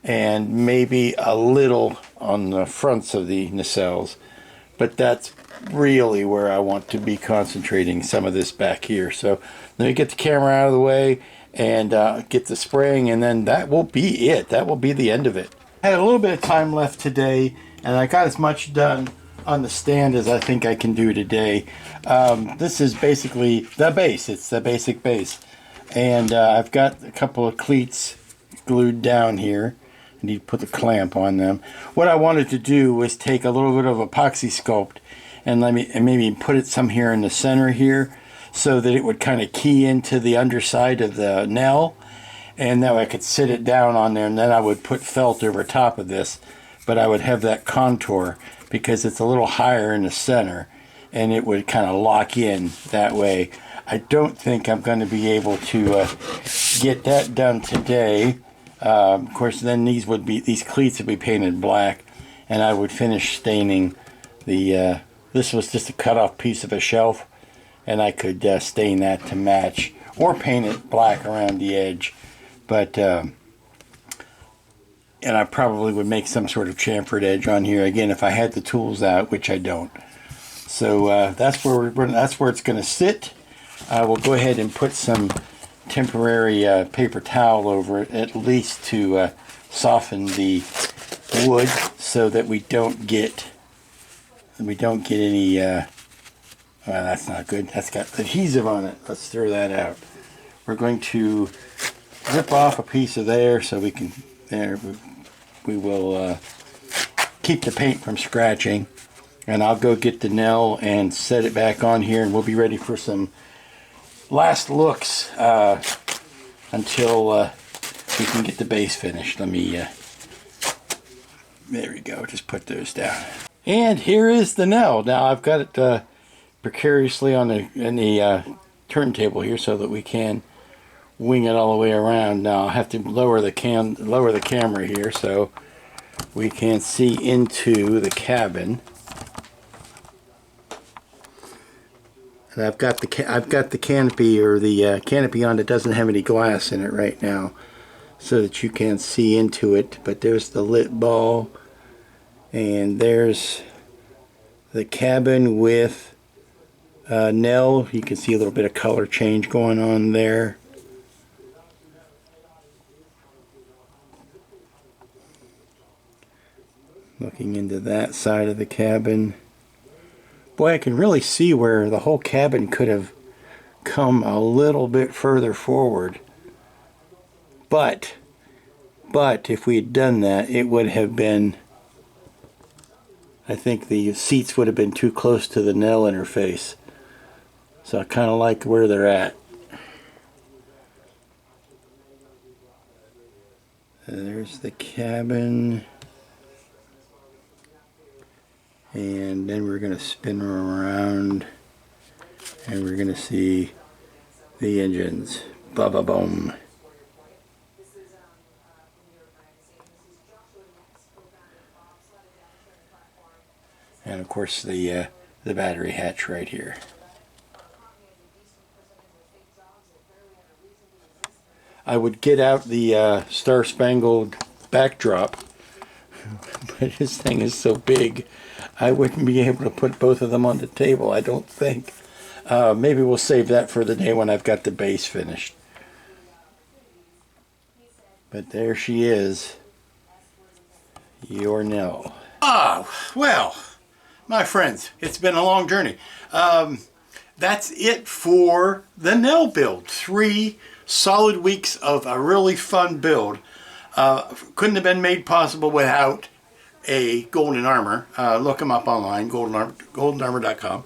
and maybe a little on the fronts of the nacelles. But that's really where I want to be concentrating some of this back here. So let me get the camera out of the way and get the spraying, and then that will be it. That will be the end of it. I had a little bit of time left today, and I got as much done on the stand as I think I can do today. This is basically the base. It's the basic base. And I've got a couple of cleats glued down here. I need to put the clamp on them. What I wanted to do was take a little bit of epoxy sculpt and maybe put it some here in the center here, so that it would kind of key into the underside of the Nell, and now I could sit it down on there, and then I would put felt over top of this, but I would have that contour because it's a little higher in the center, and it would kind of lock in that way. I don't think I'm going to be able to get that done today. Of course, then these cleats would be painted black, and I would finish staining the. This was just a cut off piece of a shelf, and I could stain that to match, or paint it black around the edge. But and I probably would make some sort of chamfered edge on here again if I had the tools out, which I don't. So that's where it's going to sit. We'll go ahead and put some temporary paper towel over it, at least to soften the wood, so that we don't get any. Well, that's not good. That's got adhesive on it. Let's throw that out. We're going to rip off a piece of there so we can. There, we will keep the paint from scratching, and I'll go get the Nell and set it back on here, and we'll be ready for some last looks until we can get the base finished. Let me. There we go. Just put those down. And here is the Nell. Now I've got it precariously on the turntable here so that we can wing it all the way around. Now I'll have to lower the camera here so we can see into the cabin. And I've got the canopy, or the canopy on that doesn't have any glass in it right now, so that you can see into it. But there's the lit ball, and there's the cabin with Nell. You can see a little bit of color change going on there. Looking into that side of the cabin. Boy, I can really see where the whole cabin could have come a little bit further forward. But if we had done that, it would have been I think the seats would have been too close to the Nell interface. So I kind of like where they're at. There's the cabin. And then we're going to spin around and we're going to see the engines. Ba-ba-boom. And of course the battery hatch right here. I would get out the Star Spangled backdrop, but this thing is so big I wouldn't be able to put both of them on the table, I don't think. Maybe we'll save that for the day when I've got the base finished. But there she is, your Nell. Ah, well, my friends, it's been a long journey. That's it for the Nell build. 3 solid weeks of a really fun build. Couldn't have been made possible without a golden armor. Look them up online, goldenarmor.com.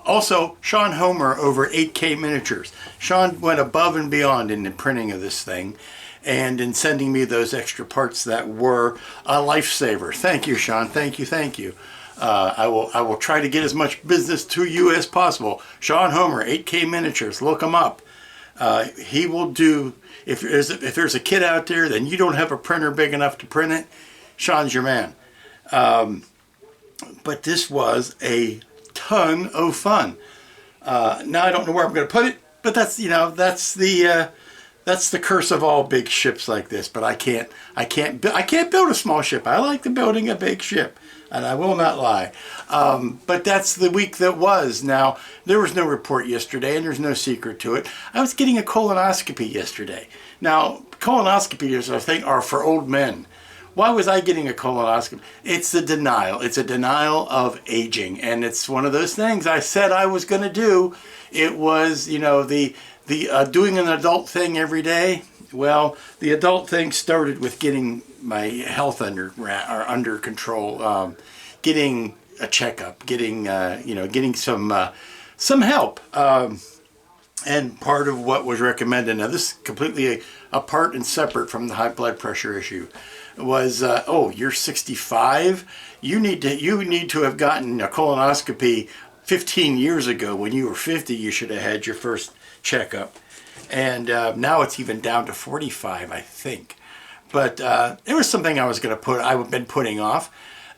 Also, Sean Homer over 8K Miniatures. Sean went above and beyond in the printing of this thing and in sending me those extra parts that were a lifesaver. Thank you, Sean. Thank you, thank you. I will try to get as much business to you as possible. Sean Homer, 8K Miniatures. Look him up. He will do, if there's a kid out there, then you don't have a printer big enough to print it, Sean's your man. But this was a ton of fun. Now I don't know where I'm going to put it, but that's the curse of all big ships like this. But I can't build a small ship. I like the building a big ship, and I will not lie. But that's the week that was. Now, there was no report yesterday, and there's no secret to it. I was getting a colonoscopy yesterday. Now, colonoscopies, I think, are for old men. Why was I getting a colonoscopy? It's the denial. It's a denial of aging, and it's one of those things I said I was going to do. It was, the doing an adult thing every day. Well, the adult thing started with getting my health under control, getting a checkup, getting some help. And part of what was recommended, now this is completely apart and separate from the high blood pressure issue, was, you're 65, you need to have gotten a colonoscopy 15 years ago. When you were 50, you should have had your first checkup. And now it's even down to 45, I think. But it was something I was going to put, I've been putting off.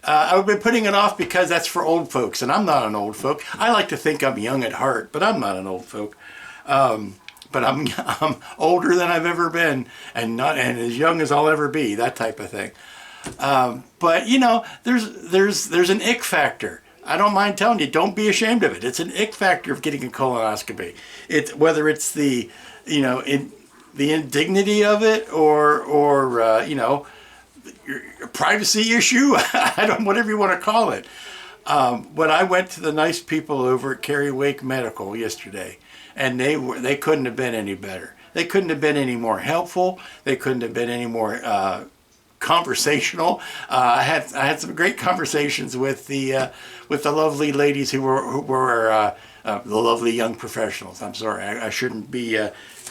I've been putting it off because that's for old folks, and I'm not an old folk. I like to think I'm young at heart, but I'm not an old folk. But I'm older than I've ever been, and as young as I'll ever be, that type of thing. But there's an ick factor. I don't mind telling you, don't be ashamed of it. It's an ick factor of getting a colonoscopy. Whether it's the indignity of it or your privacy issue, whatever you want to call it. When I went to the nice people over at Kerry Wake Medical yesterday, and they couldn't have been any better. They couldn't have been any more helpful. They couldn't have been any more conversational. I had some great conversations with the lovely ladies who were the lovely young professionals. I'm sorry, I shouldn't be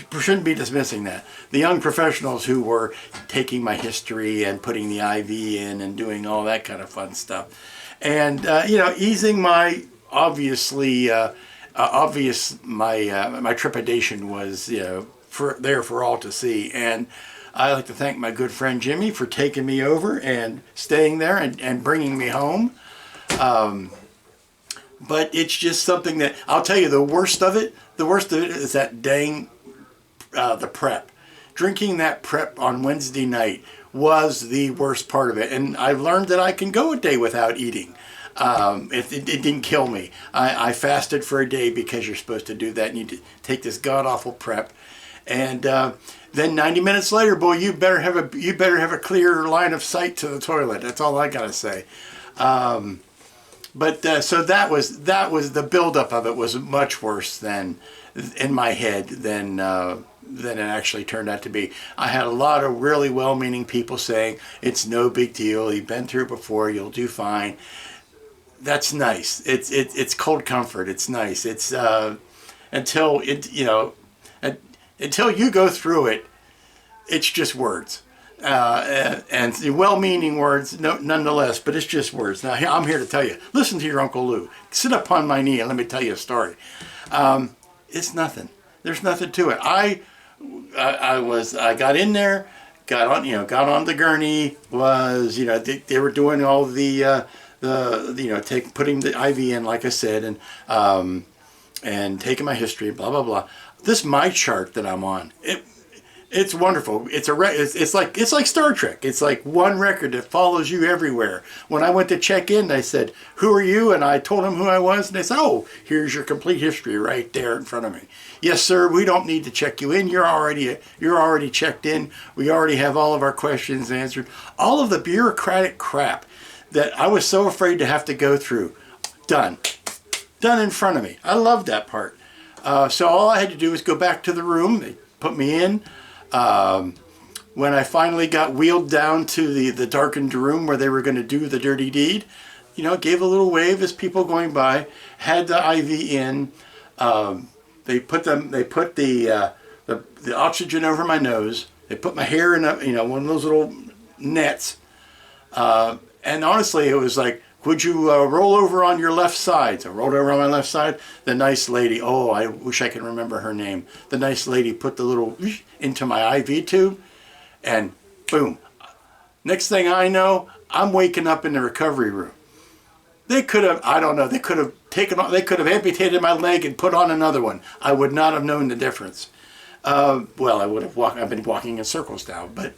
dismissing that. The young professionals who were taking my history and putting the IV in and doing all that kind of fun stuff, and easing my my trepidation was for all to see. And I'd like to thank my good friend Jimmy for taking me over and staying there and bringing me home. But it's just something that, I'll tell you, the worst of it is that dang, the prep. Drinking that prep on Wednesday night was the worst part of it. And I've learned that I can go a day without eating. It didn't kill me. I fasted for a day because you're supposed to do that, and you take this god-awful prep. And then 90 minutes later, boy, you better have a clear line of sight to the toilet. That's all I gotta say. So that was the buildup of it was much worse than in my head than than it actually turned out to be. I had a lot of really well-meaning people saying, it's no big deal, you've been through it before, you'll do fine. That's nice. It's cold comfort. It's nice. It's until you go through it, it's just words, and well-meaning words, nonetheless. But it's just words. Now I'm here to tell you. Listen to your Uncle Lou. Sit upon my knee and let me tell you a story. It's nothing. There's nothing to it. I got in there, got on the gurney. They were doing all putting the IV in, like I said, and taking my history, blah blah blah. This my chart that I'm on. It's wonderful. It's like Star Trek. It's like one record that follows you everywhere. When I went to check in, they said, "Who are you?" And I told them who I was, and they said, "Oh, here's your complete history right there in front of me." Yes, sir. We don't need to check you in. You're already checked in. We already have all of our questions answered. All of the bureaucratic crap that I was so afraid to have to go through, done in front of me. I loved that part. So all I had to do was go back to the room. They put me in. When I finally got wheeled down to the darkened room where they were going to do the dirty deed, gave a little wave as people going by, had the IV in. They put the oxygen over my nose. They put my hair in one of those little nets. And honestly, it was like, would you roll over on your left side? So I rolled over on my left side. The nice lady, I wish I could remember her name. The nice lady put the little into my IV tube, and boom. Next thing I know, I'm waking up in the recovery room. They could have, they could have amputated my leg and put on another one. I would not have known the difference. I would have I've been walking in circles now, but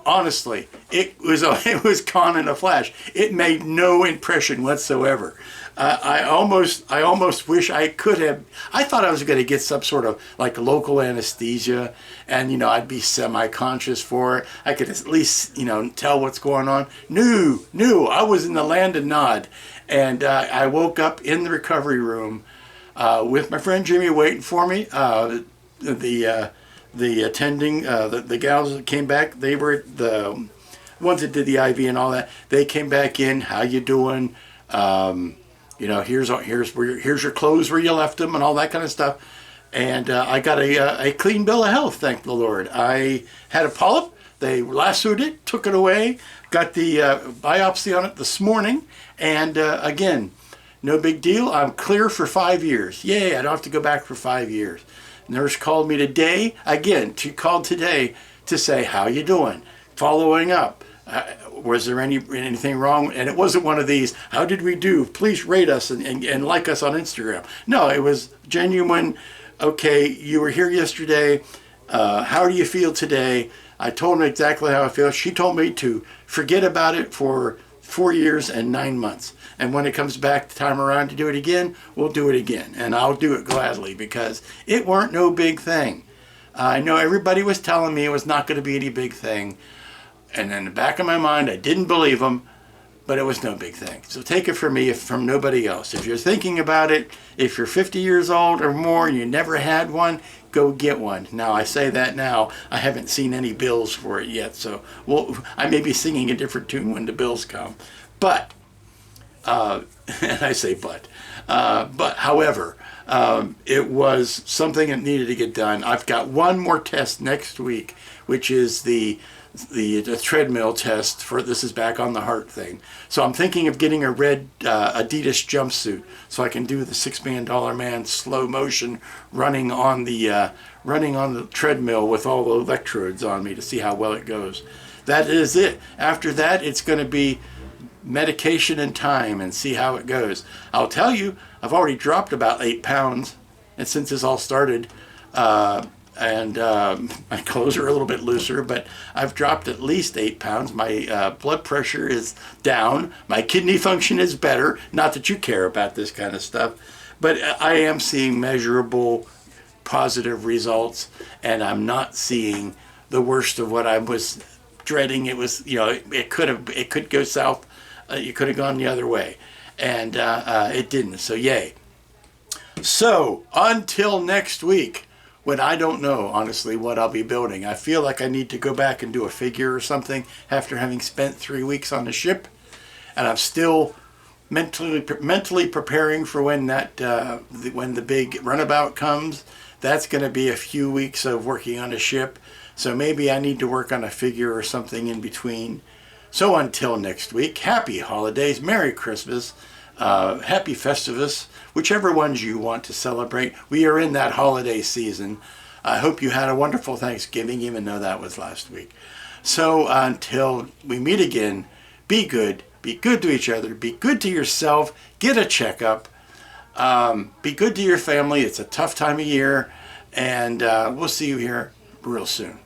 honestly, it was gone in a flash. It made no impression whatsoever. I almost wish I could have. I thought I was going to get some sort of like local anesthesia, and I'd be semi-conscious for it. I could at least tell what's going on. No, I was in the land of Nod, and I woke up in the recovery room with my friend Jimmy waiting for me. The attending, the gals that came back, they were the ones that did the IV and all that. They came back in. How you doing? Here's your clothes where you left them and all that kind of stuff. And I got a clean bill of health, thank the Lord. I had a polyp. They lassoed it, took it away, got the biopsy on it this morning, and again, no big deal. I'm clear for 5 years. Yay! I don't have to go back for 5 years. Nurse called me today, called today to say, how you doing? Following up. Was there anything wrong? And it wasn't one of these, how did we do? Please rate us and like us on Instagram. No, it was genuine, okay, you were here yesterday. How do you feel today? I told her exactly how I feel. She told me to forget about it for 4 years and 9 months. And when it comes back the time around to do it again, we'll do it again. And I'll do it gladly because it weren't no big thing. I know everybody was telling me it was not going to be any big thing. And in the back of my mind, I didn't believe them, but it was no big thing. So take it from me, from nobody else. If you're thinking about it, if you're 50 years old or more and you never had one, go get one. Now, I say that now. I haven't seen any bills for it yet. So I may be singing a different tune when the bills come. But, and I say but however, it was something that needed to get done. I've got one more test next week, which is the treadmill test for this is back on the heart thing. So I'm thinking of getting a red Adidas jumpsuit so I can do the $6 Million Man slow motion running on the treadmill with all the electrodes on me to see how well it goes. That is it. After that, it's going to be medication and time and see how it goes. I'll tell you, I've already dropped about 8 pounds, and since this all started. And my clothes are a little bit looser, but I've dropped at least 8 pounds. My blood pressure is down. My kidney function is better. Not that you care about this kind of stuff, but I am seeing measurable positive results, and I'm not seeing the worst of what I was dreading. It was, it could go south. You could have gone the other way, and it didn't. So yay. So until next week, when I don't know, honestly, what I'll be building. I feel like I need to go back and do a figure or something after having spent 3 weeks on the ship. And I'm still mentally preparing for when when the big runabout comes. That's going to be a few weeks of working on a ship. So maybe I need to work on a figure or something in between. So until next week, happy holidays, Merry Christmas, happy Festivus, whichever ones you want to celebrate. We are in that holiday season. I hope you had a wonderful Thanksgiving, even though that was last week. So until we meet again, be good to each other, be good to yourself, get a checkup, be good to your family. It's a tough time of year, and we'll see you here real soon.